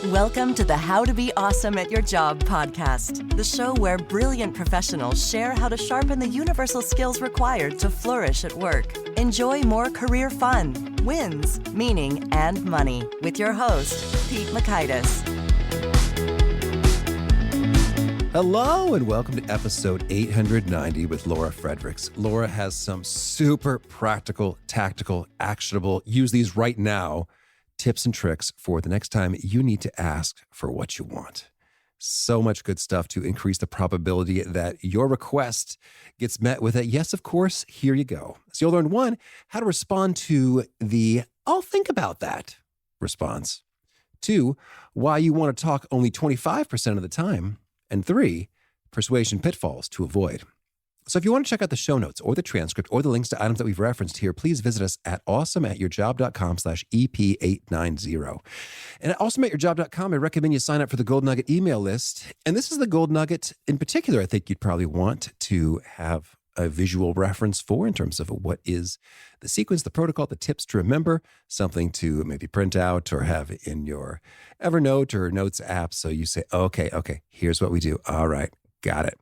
Welcome to the How to Be Awesome at Your Job podcast, the show where brilliant professionals share how to sharpen the universal skills required to flourish at work. Enjoy more career fun, wins, meaning, and money with your host, Pete Makaitis. Hello and welcome to episode 890 with Laura Fredricks. Laura has some super practical, tactical, actionable, use these right now, tips and tricks for the next time you need to ask for what you want. So much good stuff to increase the probability that your request gets met with a yes, of course, here you go. So you'll learn 1, how to respond to the I'll think about that response. 2, why you want to talk only 25% of the time. And 3, persuasion pitfalls to avoid. So if you want to check out the show notes or the transcript or the links to items that we've referenced here, please visit us at awesomeatyourjob.com/EP890. And at awesomeatyourjob.com, I recommend you sign up for the Gold Nugget email list. And this is the Gold Nugget in particular I think you'd probably want to have a visual reference for in terms of what is the sequence, the protocol, the tips to remember, something to maybe print out or have in your Evernote or Notes app. So you say, okay, here's what we do. All right, got it.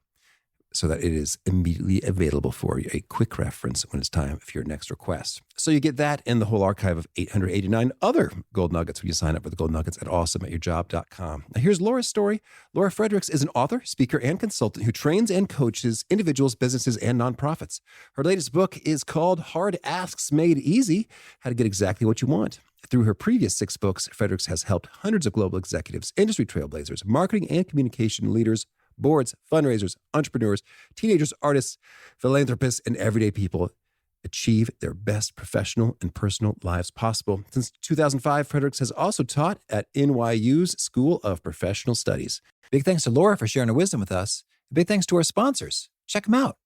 So that it is immediately available for you, a quick reference when it's time for your next request. So you get that and the whole archive of 889 other Gold Nuggets when you sign up for the Gold Nuggets at awesomeatyourjob.com. Now here's Laura's story. Laura Fredricks is an author, speaker, and consultant who trains and coaches individuals, businesses, and nonprofits. Her latest book is called Hard Asks Made Easy, How to Get Exactly What You Want. Through her previous 6 books, Fredricks has helped hundreds of global executives, industry trailblazers, marketing and communication leaders, boards, fundraisers, entrepreneurs, teenagers, artists, philanthropists, and everyday people achieve their best professional and personal lives possible. Since 2005, Fredricks has also taught at NYU's School of Professional Studies. Big thanks to Laura for sharing her wisdom with us. Big thanks to our sponsors. Check them out.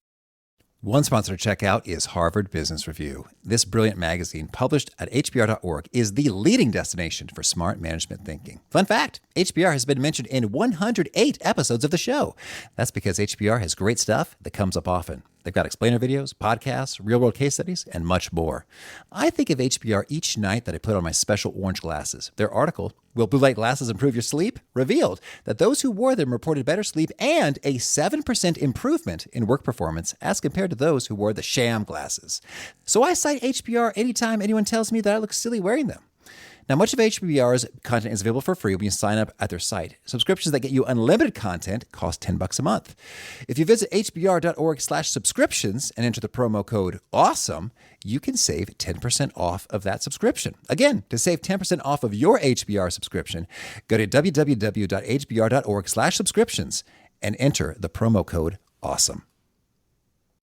One sponsor to check out is Harvard Business Review. This brilliant magazine, published at hbr.org, is the leading destination for smart management thinking. Fun fact, HBR has been mentioned in 108 episodes of the show. That's because HBR has great stuff that comes up often. They've got explainer videos, podcasts, real-world case studies, and much more. I think of HBR each night that I put on my special orange glasses. Their article, Will Blue Light Glasses Improve Your Sleep?, revealed that those who wore them reported better sleep and a 7% improvement in work performance as compared to those who wore the sham glasses. So I cite HBR anytime anyone tells me that I look silly wearing them. Now, much of HBR's content is available for free when you sign up at their site. Subscriptions that get you unlimited content cost $10 a month. If you visit hbr.org/subscriptions and enter the promo code AWESOME, you can save 10% off of that subscription. Again, to save 10% off of your HBR subscription, go to www.hbr.org/subscriptions and enter the promo code AWESOME.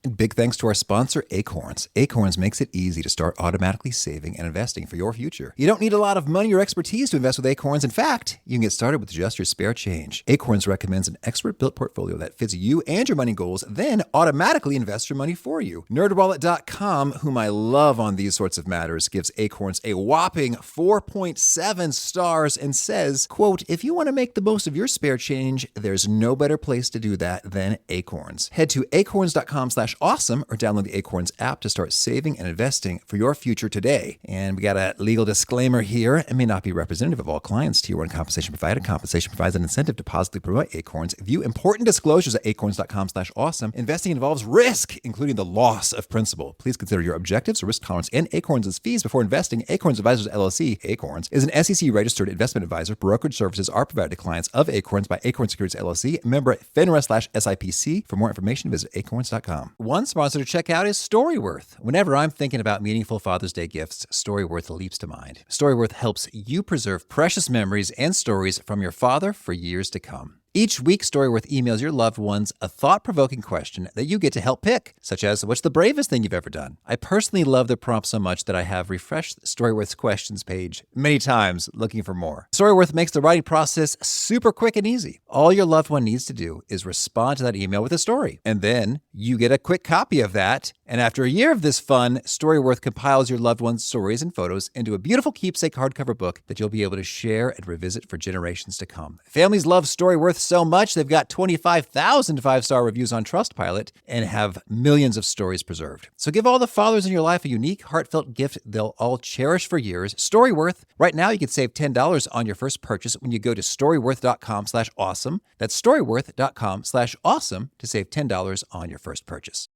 And big thanks to our sponsor, Acorns. Acorns makes it easy to start automatically saving and investing for your future. You don't need a lot of money or expertise to invest with Acorns. In fact, you can get started with just your spare change. Acorns recommends an expert-built portfolio that fits you and your money goals, then automatically invests your money for you. NerdWallet.com, whom I love on these sorts of matters, gives Acorns a whopping 4.7 stars and says, quote, if you want to make the most of your spare change, there's no better place to do that than Acorns. Head to acorns.com/awesome or download the Acorns app to start saving and investing for your future today. And we got a legal disclaimer here. It may not be representative of all clients. Tier 1 compensation provided. Compensation provides an incentive to positively promote Acorns. View important disclosures at acorns.com/awesome. Investing involves risk, including the loss of principal. Please consider your objectives, risk tolerance, and Acorns' fees before investing. Acorns Advisors LLC, Acorns, is an SEC-registered investment advisor. Brokerage services are provided to clients of Acorns by Acorns Securities LLC, member FINRA/SIPC. For more information, visit acorns.com. One sponsor to check out is Storyworth. Whenever I'm thinking about meaningful Father's Day gifts, Storyworth leaps to mind. Storyworth helps you preserve precious memories and stories from your father for years to come. Each week, Storyworth emails your loved ones a thought-provoking question that you get to help pick, such as, what's the bravest thing you've ever done? I personally love the prompt so much that I have refreshed Storyworth's questions page many times looking for more. Storyworth makes the writing process super quick and easy. All your loved one needs to do is respond to that email with a story, and then you get a quick copy of that And after a year of this fun, Storyworth compiles your loved one's stories and photos into a beautiful keepsake hardcover book that you'll be able to share and revisit for generations to come. Families love Storyworth so much, they've got 25,000 five-star reviews on Trustpilot and have millions of stories preserved. So give all the fathers in your life a unique, heartfelt gift they'll all cherish for years. Storyworth. Right now, you can save $10 on your first purchase when you go to storyworth.com/awesome. That's storyworth.com/awesome to save $10 on your first purchase.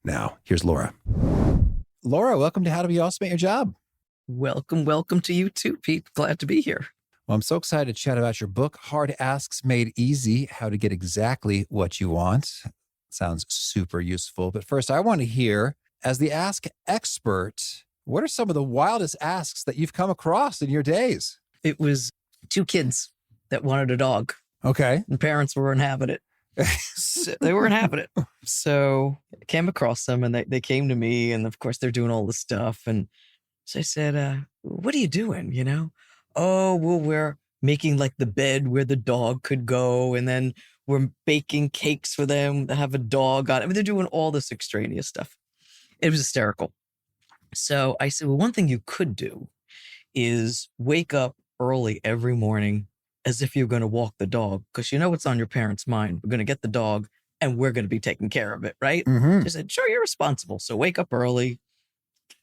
Now, here's Laura. Laura, welcome to How to Be Awesome at Your Job. Welcome to you too, Pete. Glad to be here. Well, I'm so excited to chat about your book, Hard Asks Made Easy, How to Get Exactly What You Want. Sounds super useful. But first, I want to hear, as the Ask expert, what are some of the wildest asks that you've come across in your days? It was 2 kids that wanted a dog. Okay. And parents weren't having it. They weren't having it. So I came across them and they came to me, and of course they're doing all this stuff. And so I said, what are you doing? Oh, well, we're making like the bed where the dog could go. And then we're baking cakes for them that have a dog on it. I mean, they're doing all this extraneous stuff. It was hysterical. So I said, well, one thing you could do is wake up early every morning as if you're going to walk the dog, because you know what's on your parents' mind. We're going to get the dog and we're going to be taking care of it, right? Mm-hmm. I said, sure, you're responsible. So wake up early,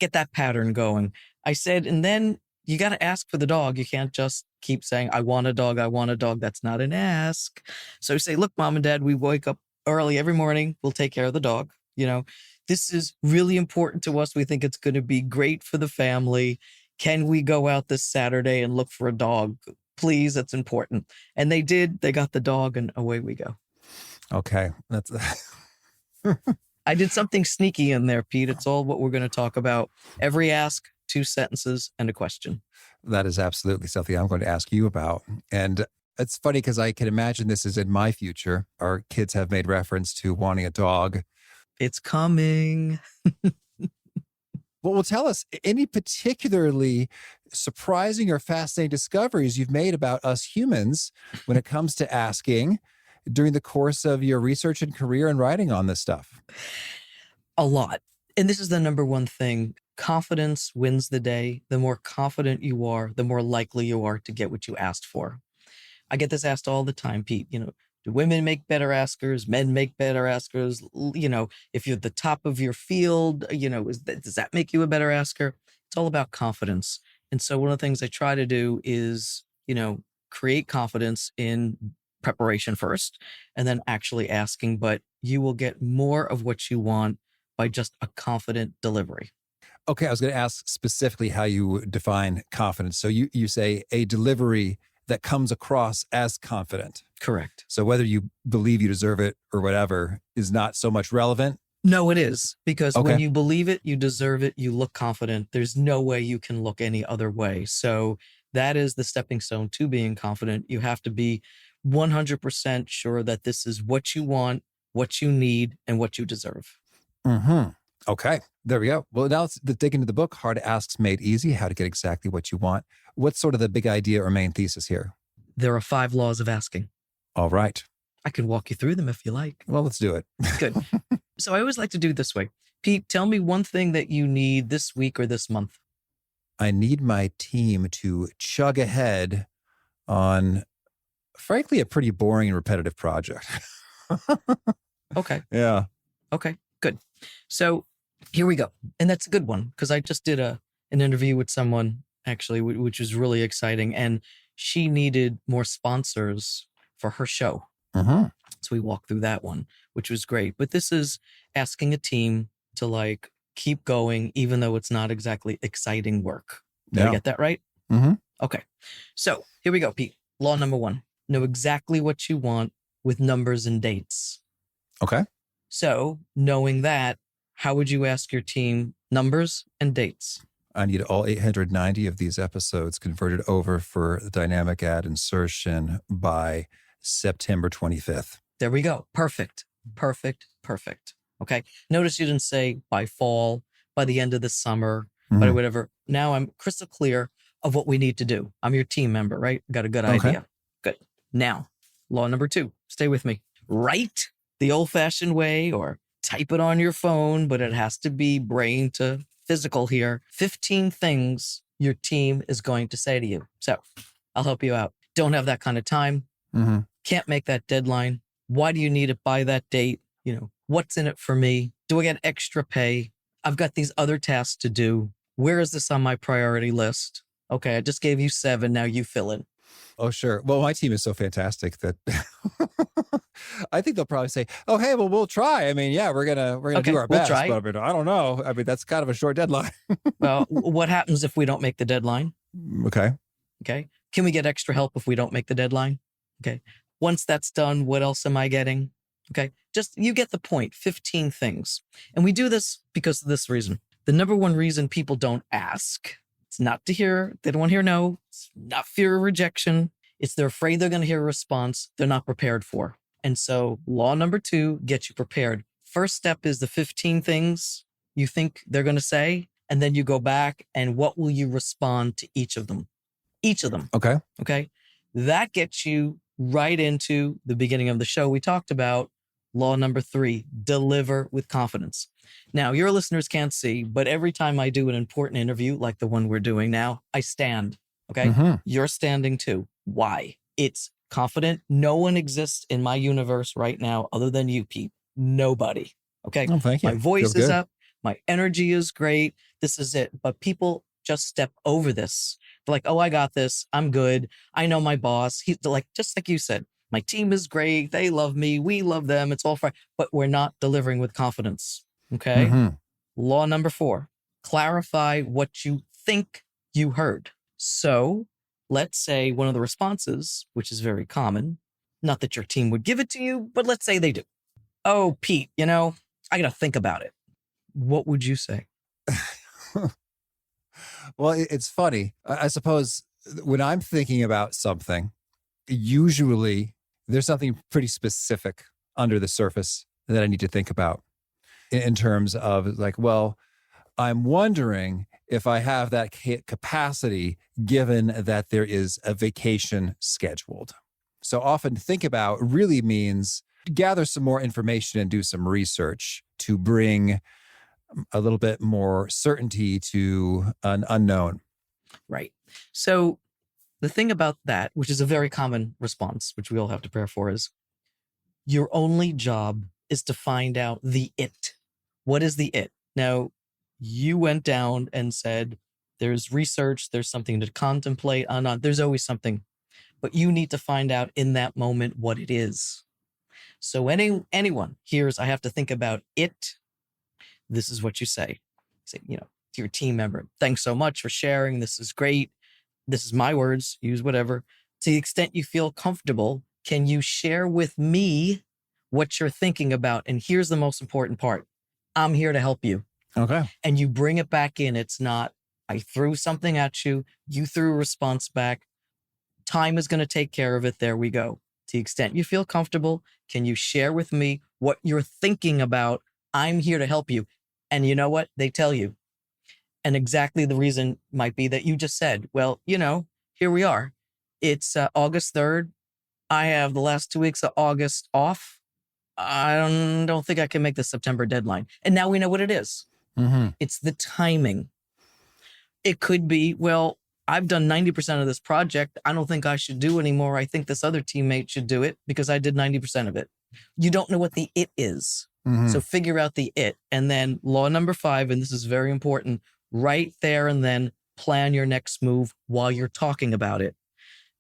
get that pattern going. I said, and then you got to ask for the dog. You can't just keep saying, I want a dog, I want a dog. That's not an ask. So say, look, mom and dad, we wake up early every morning. We'll take care of the dog. This is really important to us. We think it's going to be great for the family. Can we go out this Saturday and look for a dog? Please, that's important. And they did. They got the dog and away we go. Okay. That's I did something sneaky in there, Pete. It's all what we're going to talk about. Every ask, 2 sentences, and a question. That is absolutely something I'm going to ask you about. And it's funny because I can imagine this is in my future. Our kids have made reference to wanting a dog. It's coming. Well, tell us any particularly surprising or fascinating discoveries you've made about us humans when it comes to asking during the course of your research and career and writing on this stuff. A lot. And this is the number one thing. Confidence wins the day. The more confident you are, the more likely you are to get what you asked for. I get this asked all the time, Pete. Do women make better askers? Men make better askers? If you're at the top of your field, does that make you a better asker? It's all about confidence. And so one of the things I try to do is, create confidence in preparation first and then actually asking, but you will get more of what you want by just a confident delivery. Okay, I was going to ask specifically how you define confidence. So you say a delivery that comes across as confident. Correct. So whether you believe you deserve it or whatever is not so much relevant? No, it is. Because Okay. when you believe it, you deserve it, you look confident. There's no way you can look any other way. So that is the stepping stone to being confident. You have to be 100% sure that this is what you want, what you need, and what you deserve. Mm-hmm. Okay, there we go. Well, now let's dig into the book, Hard Asks Made Easy, How to Get Exactly What You Want. What's sort of the big idea or main thesis here? There are 5 laws of asking. All right. I can walk you through them if you like. Well, let's do it. Good. So I always like to do it this way. Pete, tell me one thing that you need this week or this month. I need my team to chug ahead on, frankly, a pretty boring and repetitive project. Okay. Yeah. Okay, good. So here we go. And that's a good one because I just did an interview with someone actually, which was really exciting. And she needed more sponsors for her show. Mm-hmm. So we walked through that one, which was great. But this is asking a team to keep going, even though it's not exactly exciting work. Did I get that right? Mm-hmm. Okay. So here we go, Pete. Law number 1, know exactly what you want with numbers and dates. Okay. So knowing that, how would you ask your team numbers and dates? I need all 890 of these episodes converted over for the dynamic ad insertion by September 25th. There we go. Perfect. Okay. Notice you didn't say by fall, by the end of the summer, by whatever. Now I'm crystal clear of what we need to do. I'm your team member, right? Got a good idea. Good. Now, law number 2, stay with me. Write the old-fashioned way or type it on your phone, but it has to be brain to physical here. 15 things your team is going to say to you. So I'll help you out. Don't have that kind of time. Mm-hmm. Can't make that deadline. Why do you need it by that date? What's in it for me? Do I get extra pay? I've got these other tasks to do. Where is this on my priority list? Okay, I just gave you 7. Now you fill in. Oh, sure. Well, my team is so fantastic that I think they'll probably say, "Oh, hey, well, we'll try." I mean, yeah, we're gonna do our best, try. but I don't know. I mean, that's kind of a short deadline. Well, what happens if we don't make the deadline? Okay. Can we get extra help if we don't make the deadline? Okay. Once that's done, what else am I getting? Okay. Just, you get the point. 15 things. And we do this because of this reason. The number one reason people don't ask, it's not to hear, they don't want to hear no. It's not fear of rejection. It's they're afraid they're going to hear a response they're not prepared for. And so law number 2, get you prepared. First step is the 15 things you think they're going to say. And then you go back and what will you respond to each of them? Each of them. Okay. That gets you right into the beginning of the show. We talked about law number 3, deliver with confidence. Now, your listeners can't see, but every time I do an important interview like the one we're doing now, I stand. Okay. Mm-hmm. You're standing too. Why? It's confident. No one exists in my universe right now other than you, Pete. Nobody. Okay. Oh, thank you. My voice Feels is good. up. My energy is great. This is it. But people just step over this. They're like, oh, I got this. I'm good. I know my boss. He's like, just like you said, my team is great. They love me. We love them. It's all fine. But we're not delivering with confidence. Okay. Mm-hmm. Law number 4, clarify what you think you heard. So let's say one of the responses, which is very common, not that your team would give it to you, but let's say they do. Oh, Pete, I got to think about it. What would you say? Well, it's funny. I suppose when I'm thinking about something, usually there's something pretty specific under the surface that I need to think about in terms of like, well, I'm wondering if I have that capacity given that there is a vacation scheduled. So often think about really means gather some more information and do some research to bring a little bit more certainty to an unknown. Right. So the thing about that, which is a very common response, which we all have to prepare for, is your only job is to find out the it. What is the it? Now, you went down and said, there's research, there's something to contemplate on. There's always something, but you need to find out in that moment what it is. So anyone hears, I have to think about it. This is what you say. You say, to your team member, thanks so much for sharing. This is great. This is my words, use whatever. To the extent you feel comfortable, can you share with me what you're thinking about? And here's the most important part. I'm here to help you. Okay. And you bring it back in. It's not, I threw something at you. You threw a response back. Time is going to take care of it. There we go. To the extent you feel comfortable, can you share with me what you're thinking about? I'm here to help you. And you know what? They tell you. And exactly the reason might be that you just said, well, here we are. It's August 3rd. I have the last 2 weeks of August off. I don't think I can make the September deadline. And now we know what it is. Mm-hmm. It's the timing. It could be, well, I've done 90% of this project. I don't think I should do anymore. I think this other teammate should do it because I did 90% of it. You don't know what the it is. Mm-hmm. So figure out the it. And then law number 5, and this is very important, right there and then plan your next move while you're talking about it.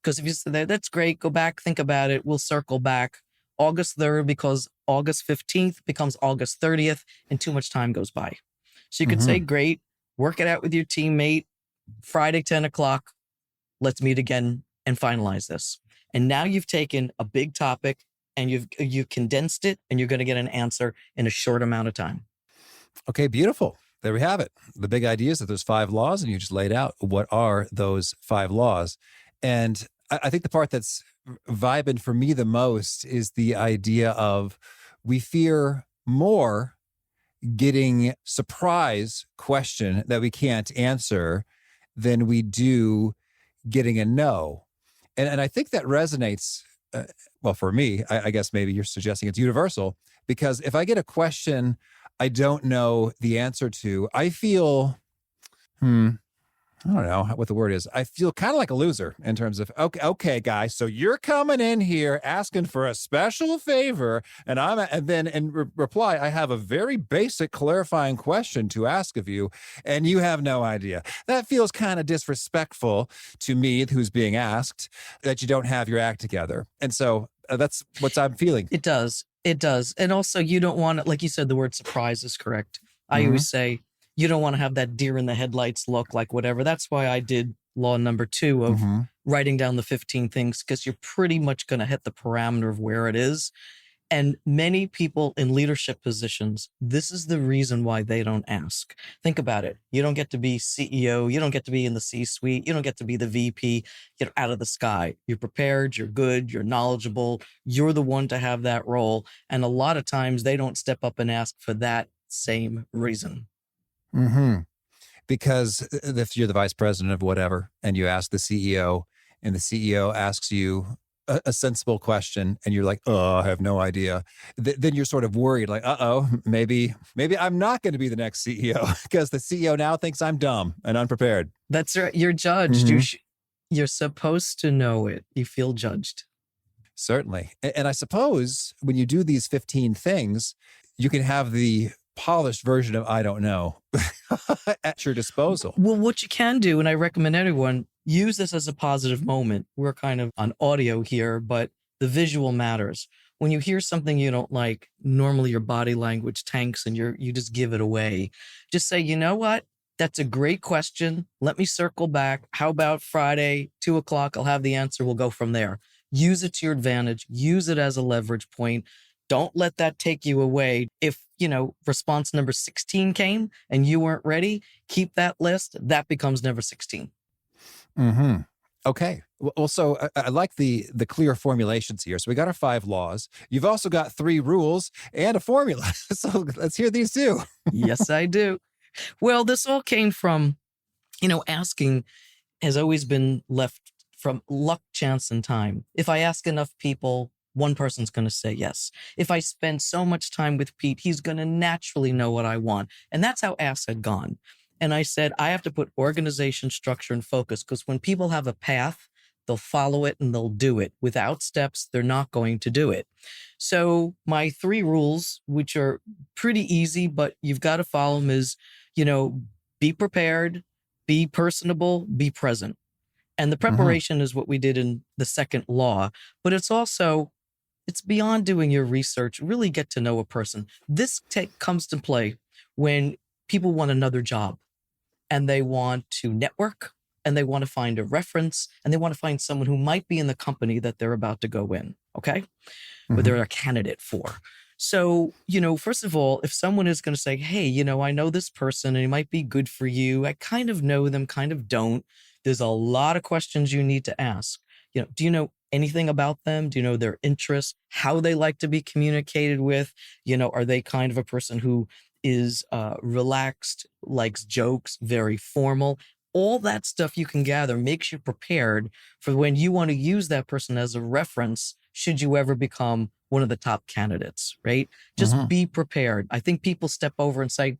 Because if you say, that's great, go back, think about it. We'll circle back August 3rd because August 15th becomes August 30th and too much time goes by. So you could say, great, work it out with your teammate. Friday, 10 o'clock, let's meet again and finalize this. And now you've taken a big topic and you've condensed it and you're going to get an answer in a short amount of time. Okay, beautiful. There we have it. The big idea is that there's 5 laws and you just laid out what are those 5 laws. And I think the part that's vibing for me the most is the idea of we fear more getting surprise question that we can't answer than we do getting a no. And I think that resonates, well, for me, I guess maybe you're suggesting it's universal, because if I get a question I don't know the answer to, I feel, I don't know what the word is. I feel kind of like a loser in terms of, okay, guys, so you're coming in here asking for a special favor, and then in reply, I have a very basic clarifying question to ask of you, and you have no idea. That feels kind of disrespectful to me, who's being asked, that you don't have your act together. And so that's what I'm feeling. It does. It does. And also, you don't want to, like you said, the word surprise is correct. I always say, you don't want to have that deer in the headlights look, like whatever. That's why I did law number 2 of writing down the 15 things, because you're pretty much going to hit the parameter of where it is. And many people in leadership positions, this is the reason why they don't ask. Think about it. You don't get to be CEO. You don't get to be in the C-suite. You don't get to be the VP, out of the sky. You're prepared. You're good. You're knowledgeable. You're the one to have that role. And a lot of times they don't step up and ask for that same reason. Because if you're the vice president of whatever, and you ask the CEO, and the CEO asks you a sensible question, and you're like, oh, I have no idea, then you're sort of worried, like, maybe I'm not going to be the next CEO because the CEO now thinks I'm dumb and unprepared. That's right. You're judged. You're supposed to know it. You feel judged. Certainly. And I suppose when you do these 15 things, you can have the polished version of I don't know at your disposal. Well, what you can do, and I recommend everyone use this as a positive moment. We're kind of on audio here, but the visual matters. When you hear something you don't like, normally your body language tanks and you just give it away. Just say, you know what? That's a great question. Let me circle back. How about Friday, 2:00? I'll have the answer. We'll go from there. Use it to your advantage. Use it as a leverage point. Don't let that take you away. If, response number 16 came and you weren't ready, keep that list. That becomes number 16. Okay. Well, so I like the clear formulations here. So we got our 5 laws. You've also got 3 rules and a formula. So let's hear these too. Yes, I do. Well, this all came from, asking has always been left from luck, chance, and time. If I ask enough people, one person's going to say yes. If I spend so much time with Pete, he's going to naturally know what I want. And that's how Ask had gone. And I said, I have to put organization, structure, and focus, because when people have a path, they'll follow it and they'll do it. Without steps, they're not going to do it. So my 3 rules, which are pretty easy, but you've got to follow them, is, be prepared, be personable, be present. And the preparation is what we did in the second law, but it's beyond doing your research. Really get to know a person. This comes to play when people want another job and they want to network and they want to find a reference and they want to find someone who might be in the company that they're about to go in. Okay. But they're a candidate for. So, first of all, if someone is going to say, hey, I know this person and he might be good for you. I kind of know them, kind of don't. There's a lot of questions you need to ask. Do you know anything about them? Do you know their interests? How they like to be communicated with? Are they kind of a person who is relaxed, likes jokes, very formal? All that stuff you can gather makes you prepared for when you want to use that person as a reference, should you ever become one of the top candidates, right? Just be prepared. I think people step over and say,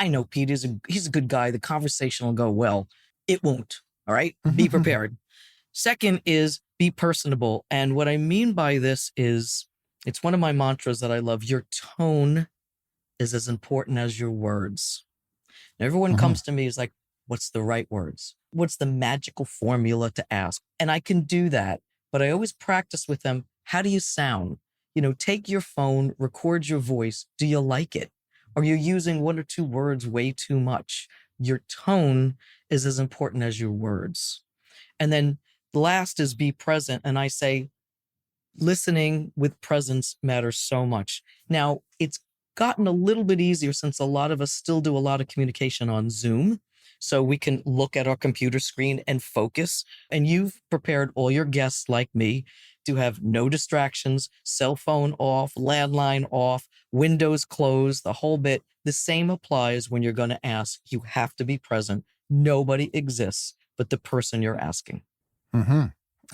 I know Pete, he's a good guy. The conversation will go well. It won't. All right. Be prepared. Second is be personable. And what I mean by this is, it's one of my mantras that I love. Your tone is as important as your words. And everyone comes to me is like, what's the right words? What's the magical formula to ask? And I can do that, but I always practice with them. How do you sound? Take your phone, record your voice. Do you like it? Are you using 1 or 2 words way too much? Your tone is as important as your words. And then last is be present. And I say, listening with presence matters so much. Now, it's gotten a little bit easier since a lot of us still do a lot of communication on Zoom. So we can look at our computer screen and focus. And you've prepared all your guests, like me, to have no distractions, cell phone off, landline off, windows closed, the whole bit. The same applies when you're going to ask. You have to be present. Nobody exists but the person you're asking.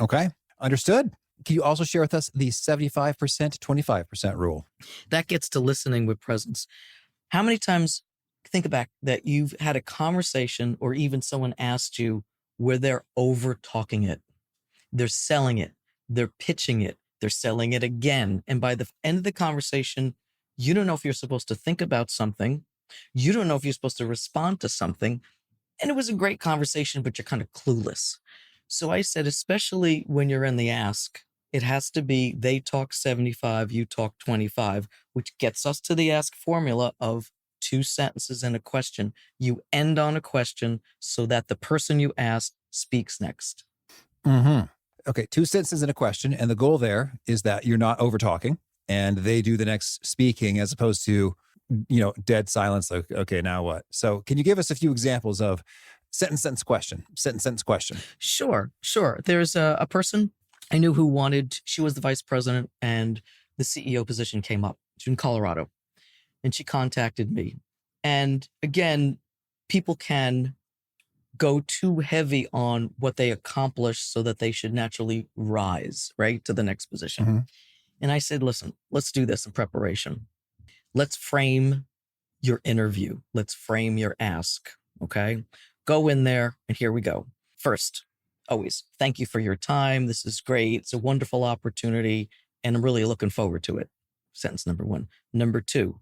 Okay. Understood. Can you also share with us the 75% 25% rule? That gets to listening with presence. How many times, think back, that you've had a conversation or even someone asked you where they're over talking it? They're selling it. They're pitching it. They're selling it again. And by the end of the conversation, you don't know if you're supposed to think about something. You don't know if you're supposed to respond to something. And it was a great conversation, but you're kind of clueless. So I said, especially when you're in the ask, it has to be they talk 75, you talk 25, which gets us to the ask formula of 2 sentences and a question. You end on a question so that the person you ask speaks next. Mm-hmm. Okay, 2 sentences and a question. And the goal there is that you're not over talking and they do the next speaking as opposed to, dead silence. Like, okay, now what? So can you give us a few examples of sentence, question, sentence, question? Sure. There's a person I knew who she was the vice president and the CEO position came up. She's in Colorado and she contacted me. And again, people can go too heavy on what they accomplished so that they should naturally rise, right, to the next position. Mm-hmm. And I said, listen, let's do this in preparation. Let's frame your interview. Let's frame your ask, okay? Go in there and here we go. First, always, thank you for your time. This is great. It's a wonderful opportunity and I'm really looking forward to it. Sentence number 1. Number 2,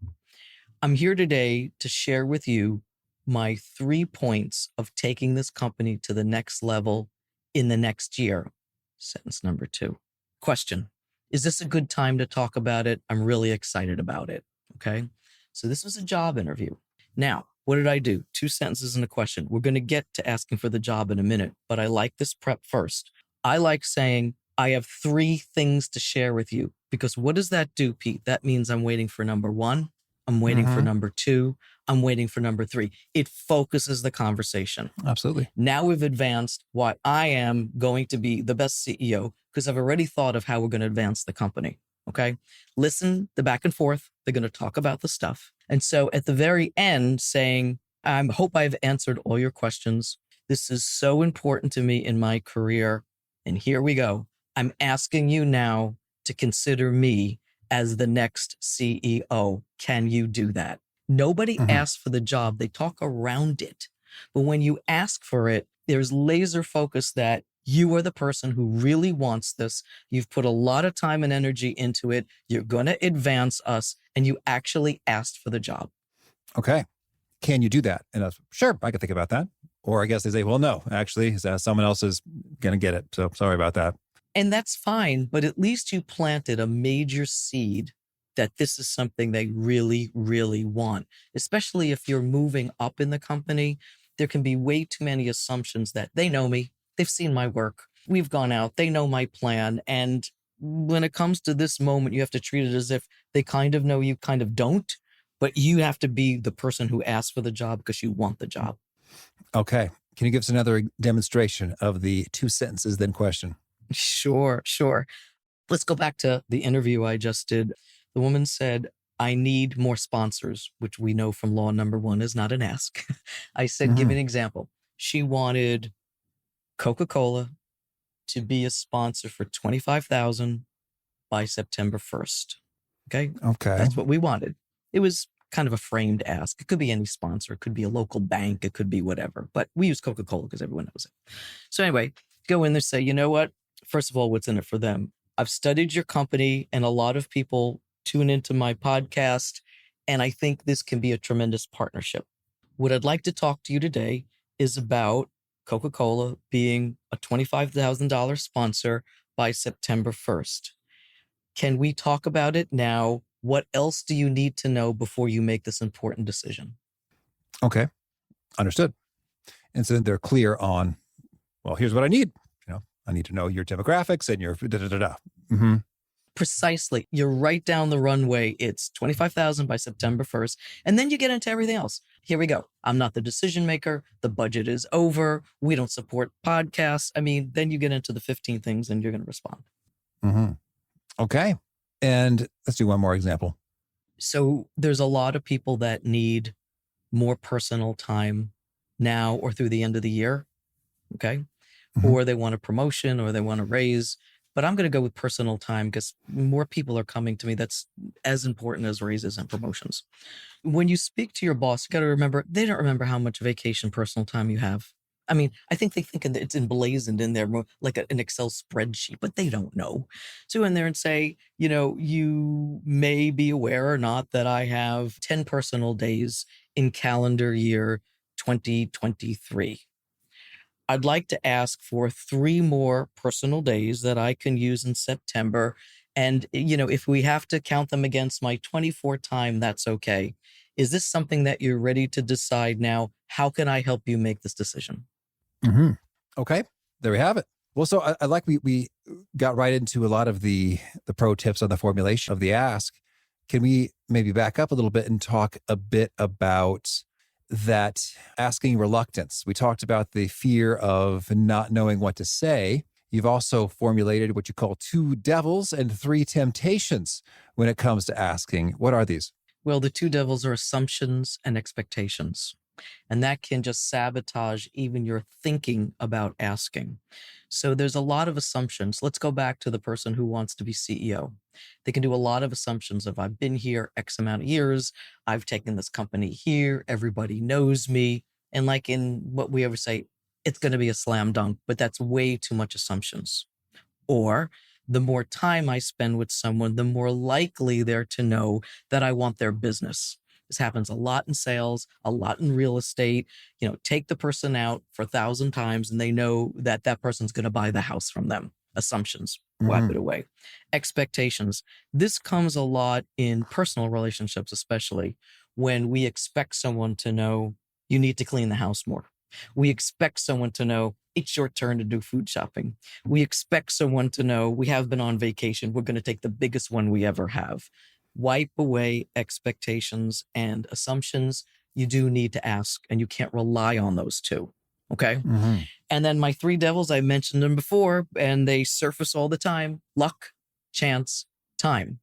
I'm here today to share with you my 3 points of taking this company to the next level in the next year. Sentence number 2. Question, is this a good time to talk about it? I'm really excited about it. Okay. So this was a job interview. Now, what did I do? 2 sentences and a question. We're going to get to asking for the job in a minute, but I like this prep first. I like saying, I have 3 things to share with you, because what does that do, Pete? That means I'm waiting for number 1. I'm waiting for number 2. I'm waiting for number 3. It focuses the conversation. Absolutely. Now we've advanced why I am going to be the best CEO, because I've already thought of how we're going to advance the company. Okay. Listen, the back and forth, they're going to talk about the stuff. And so at the very end saying, I hope I've answered all your questions. This is so important to me in my career. And here we go. I'm asking you now to consider me as the next CEO. Can you do that? Nobody asks for the job. They talk around it. But when you ask for it, there's laser focus that you are the person who really wants this. You've put a lot of time and energy into it. You're going to advance us, and you actually asked for the job. Okay. Can you do that? And I was, sure, I could think about that. Or I guess they say, well, no, actually, someone else is going to get it. So sorry about that. And that's fine. But at least you planted a major seed that this is something they really, really want, especially if you're moving up in the company. There can be way too many assumptions that they know me. They've seen my work. We've gone out. They know my plan. And when it comes to this moment, you have to treat it as if they kind of know you, kind of don't. But you have to be the person who asks for the job because you want the job. Okay. Can you give us another demonstration of the 2 sentences, then question? Sure. Let's go back to the interview I just did. The woman said, I need more sponsors, which we know from law number 1 is not an ask. I said, give me an example. She wanted Coca-Cola to be a sponsor for $25,000 by September 1st. Okay. That's what we wanted. It was kind of a framed ask. It could be any sponsor. It could be a local bank. It could be whatever. But we use Coca-Cola because everyone knows it. So anyway, go in there, say, you know what? First of all, what's in it for them? I've studied your company and a lot of people tune into my podcast. And I think this can be a tremendous partnership. What I'd like to talk to you today is about Coca-Cola being a $25,000 sponsor by September 1st. Can we talk about it now? What else do you need to know before you make this important decision? Okay. Understood. And so then they're clear on, well, here's what I need. I need to know your demographics and your da-da-da-da. Mm-hmm. Precisely. You're right down the runway. It's $25,000 by September 1st. And then you get into everything else. Here we go. I'm not the decision maker. The budget is over. We don't support podcasts. I mean, then you get into the 15 things and you're going to respond. Mm-hmm. Okay. And let's do one more example. So there's a lot of people that need more personal time now or through the end of the year. Okay. Or they want a promotion or they want a raise. but I'm going to go with personal time because more people are coming to me. That's as important as raises and promotions. When you speak to your boss, you got to remember, they don't remember how much vacation personal time you have. I mean, I think they think it's emblazoned in there more like an Excel spreadsheet, but they don't know. So in there and say, you may be aware or not that I have 10 personal days in calendar year 2023. I'd like to ask for 3 more personal days that I can use in September. And, if we have to count them against my 24 time, that's okay. Is this something that you're ready to decide now? How can I help you make this decision? Mm-hmm. Okay, there we have it. Well, so I like we got right into a lot of the pro tips on the formulation of the ask. Can we maybe back up a little bit and talk a bit about that asking reluctance? We talked about the fear of not knowing what to say. You've also formulated what you call 2 devils and 3 temptations when it comes to asking. What are these? Well, the 2 devils are assumptions and expectations. And that can just sabotage even your thinking about asking. So there's a lot of assumptions. Let's go back to the person who wants to be CEO. They can do a lot of assumptions of I've been here X amount of years. I've taken this company here. Everybody knows me. And like in what we ever say, it's going to be a slam dunk, but that's way too much assumptions. Or the more time I spend with someone, the more likely they're to know that I want their business. This happens a lot in sales, a lot in real estate. Take the person out for 1,000 times and they know that that person's going to buy the house from them. Assumptions, wipe it away. Expectations. This comes a lot in personal relationships, especially when we expect someone to know you need to clean the house more. We expect someone to know it's your turn to do food shopping. We expect someone to know we have been on vacation. We're going to take the biggest one we ever have. Wipe away expectations and assumptions. You do need to ask, and you can't rely on those 2. Okay. Mm-hmm. And then my 3 devils, I mentioned them before, and they surface all the time: luck, chance, time.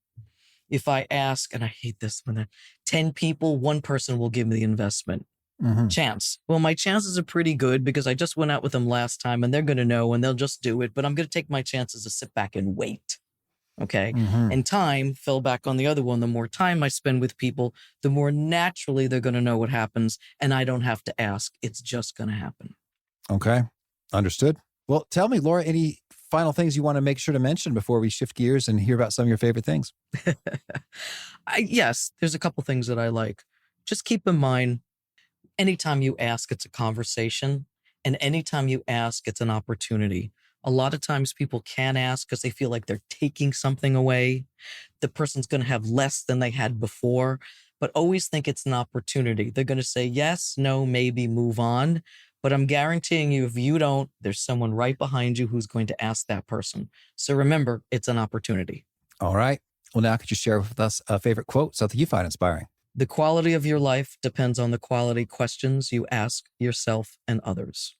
If I ask, and I hate this when 10 people, 1 person will give me the investment. Mm-hmm. Chance. Well, my chances are pretty good because I just went out with them last time and they're going to know and they'll just do it. But I'm going to take my chances to sit back and wait. Okay. Mm-hmm. And time fell back on the other one. The more time I spend with people, the more naturally they're going to know what happens. And I don't have to ask. It's just going to happen. Okay. Understood. Well, tell me, Laura, any final things you want to make sure to mention before we shift gears and hear about some of your favorite things? Yes, there's a couple things that I like. Just keep in mind, anytime you ask, it's a conversation. And anytime you ask, it's an opportunity. A lot of times people can't ask because they feel like they're taking something away. The person's going to have less than they had before, but always think it's an opportunity. They're going to say yes, no, maybe, move on. But I'm guaranteeing you, if you don't, there's someone right behind you who's going to ask that person. So remember, it's an opportunity. All right. Well, now could you share with us a favorite quote, something you find inspiring? The quality of your life depends on the quality questions you ask yourself and others.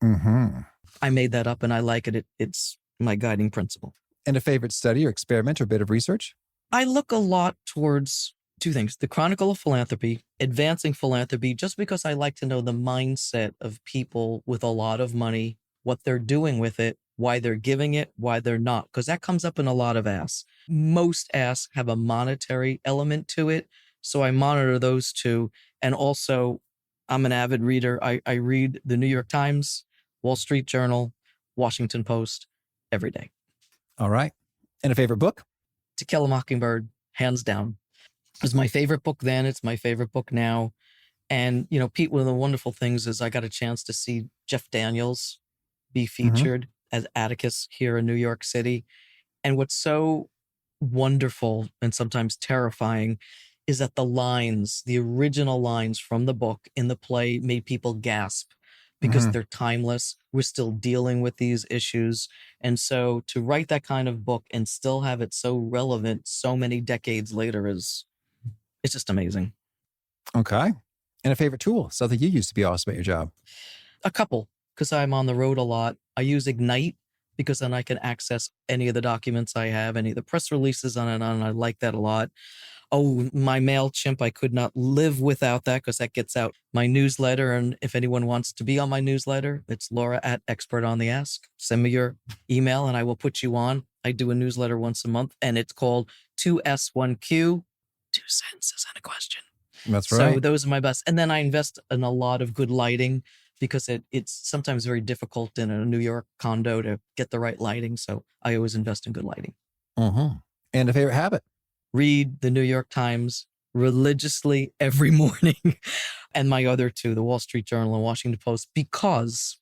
Mm-hmm. I made that up and I like it. It's my guiding principle. And a favorite study or experiment or bit of research? I look a lot towards 2 things: the Chronicle of Philanthropy, advancing philanthropy, just because I like to know the mindset of people with a lot of money, what they're doing with it, why they're giving it, why they're not, because that comes up in a lot of asks. Most asks have a monetary element to it. So I monitor those 2. And also, I'm an avid reader. I read the New York Times, Wall Street Journal, Washington Post every day. All right. And a favorite book? To Kill a Mockingbird, hands down. It was my favorite book then. It's my favorite book now. And, Pete, one of the wonderful things is I got a chance to see Jeff Daniels be featured as Atticus here in New York City. And what's so wonderful and sometimes terrifying is that the original lines from the book in the play made people gasp because they're timeless. We're still dealing with these issues. And so to write that kind of book and still have it so relevant so many decades later it's just amazing. Okay. And a favorite tool, something you use to be awesome at your job? A couple, because I'm on the road a lot. I use Ignite because then I can access any of the documents I have, any of the press releases on it, and I like that a lot. Oh, my MailChimp, I could not live without that because that gets out my newsletter. And if anyone wants to be on my newsletter, it's Laura@ExpertOnTheAsk. Send me your email and I will put you on. I do a newsletter once a month and it's called 2S1Q, 2 sentences and a question. That's right. So those are my best. And then I invest in a lot of good lighting because it's sometimes very difficult in a New York condo to get the right lighting. So I always invest in good lighting. Mm-hmm. And a favorite habit? Read the New York Times religiously every morning and my other two, the Wall Street Journal and Washington Post, because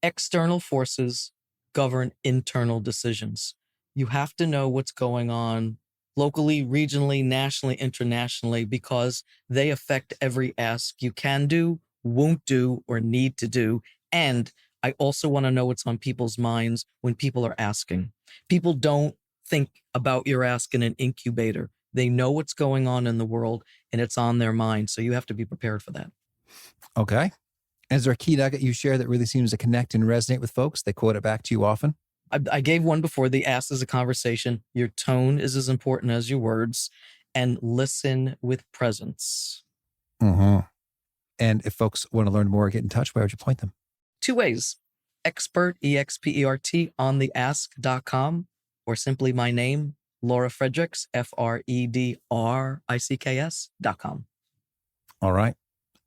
external forces govern internal decisions. You have to know what's going on locally, regionally, nationally, internationally, because they affect every ask you can do, won't do, or need to do. And I also want to know what's on people's minds when people are asking. People don't think about your ask in an incubator. They know what's going on in the world and it's on their mind. So you have to be prepared for that. Okay. Is there a key nugget you share that really seems to connect and resonate with folks? They quote it back to you often? I gave one before. The ask is a conversation. Your tone is as important as your words, and listen with presence. Mm-hmm. And if folks want to learn more, get in touch, where would you point them? 2 ways. Expert, EXPERT, on the ask.com, or simply my name, Laura Fredricks, FREDRICKS.com. All right.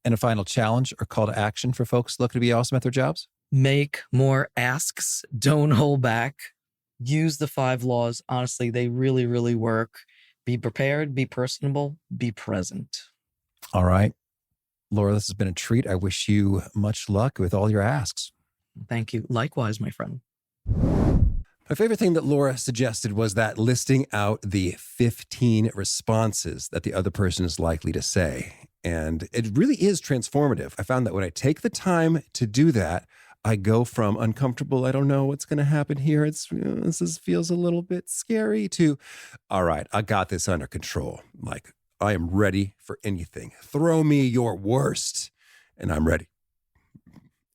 And a final challenge or call to action for folks looking to be awesome at their jobs? Make more asks. Don't hold back. Use the 5 laws. Honestly, they really, really work. Be prepared, be personable, be present. All right. Laura, this has been a treat. I wish you much luck with all your asks. Thank you. Likewise, my friend. My favorite thing that Laura suggested was that listing out the 15 responses that the other person is likely to say. And it really is transformative. I found that when I take the time to do that, I go from uncomfortable, I don't know what's going to happen here, this feels a little bit scary, to, all right, I got this under control. Like, I am ready for anything. Throw me your worst, and I'm ready.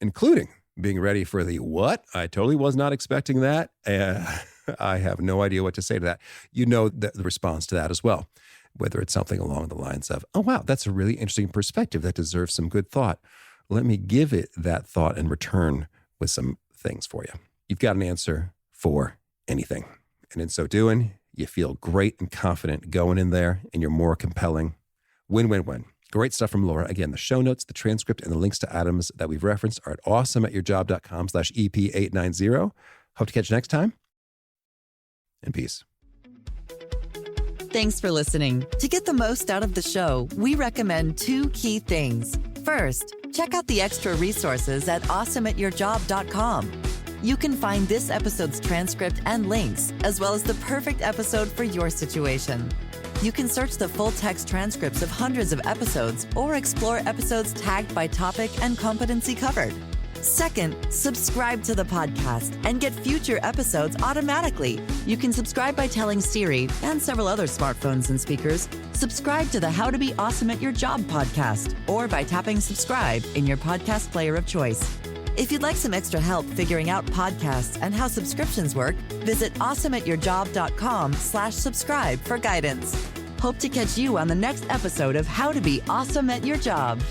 Including being ready for the what? I totally was not expecting that. I have no idea what to say to that. You know the response to that as well, whether it's something along the lines of, oh, wow, that's a really interesting perspective that deserves some good thought. Let me give it that thought and return with some things for you. You've got an answer for anything. And in so doing, you feel great and confident going in there, and you're more compelling. Win-win-win. Great stuff from Laura. Again, the show notes, the transcript, and the links to items that we've referenced are at awesomeatyourjob.com/EP890. Hope to catch you next time. And peace. Thanks for listening. To get the most out of the show, we recommend 2 key things. First, check out the extra resources at awesomeatyourjob.com. You can find this episode's transcript and links, as well as the perfect episode for your situation. You can search the full text transcripts of hundreds of episodes or explore episodes tagged by topic and competency covered. Second, subscribe to the podcast and get future episodes automatically. You can subscribe by telling Siri and several other smartphones and speakers, subscribe to the How to Be Awesome at Your Job podcast, or by tapping subscribe in your podcast player of choice. If you'd like some extra help figuring out podcasts and how subscriptions work, visit awesomeatyourjob.com/subscribe for guidance. Hope to catch you on the next episode of How to Be Awesome at Your Job.